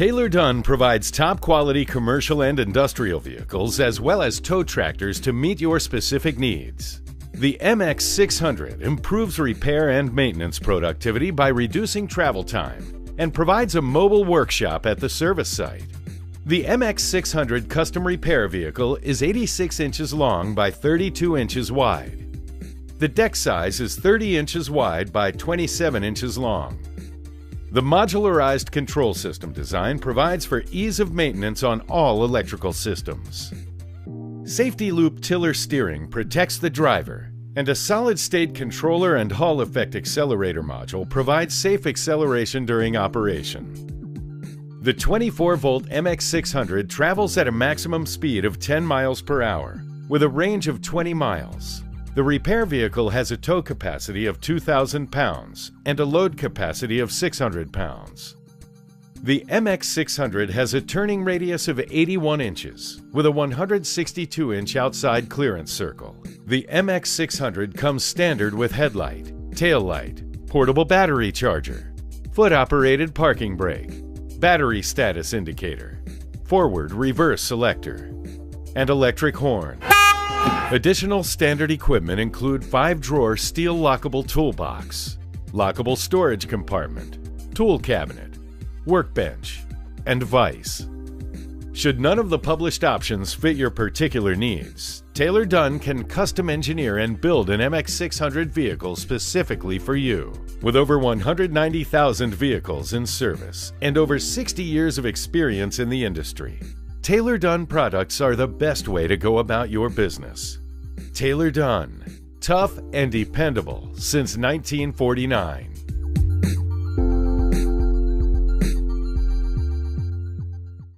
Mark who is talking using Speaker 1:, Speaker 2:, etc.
Speaker 1: Taylor-Dunn provides top-quality commercial and industrial vehicles as well as tow tractors to meet your specific needs. The MX-600 improves repair and maintenance productivity by reducing travel time and provides a mobile workshop at the service site. The MX-600 custom repair vehicle is 86 inches long by 32 inches wide. The deck size is 30 inches wide by 27 inches long. The modularized control system design provides for ease of maintenance on all electrical systems. Safety loop tiller steering protects the driver, and a solid-state controller and Hall effect accelerator module provides safe acceleration during operation. The 24-volt MX-600 travels at a maximum speed of 10 miles per hour, with a range of 20 miles. The repair vehicle has a tow capacity of 2,000 pounds and a load capacity of 600 pounds. The MX-600 has a turning radius of 81 inches with a 162-inch outside clearance circle. The MX-600 comes standard with headlight, tail light, portable battery charger, foot-operated parking brake, battery status indicator, forward-reverse selector, and electric horn. Additional standard equipment include 5-drawer steel lockable toolbox, lockable storage compartment, tool cabinet, workbench, and vise. Should none of the published options fit your particular needs, Taylor-Dunn can custom engineer and build an MX-600 vehicle specifically for you. With over 190,000 vehicles in service and over 60 years of experience in the industry, Taylor-Dunn products are the best way to go about your business. Taylor-Dunn, tough and dependable since 1949.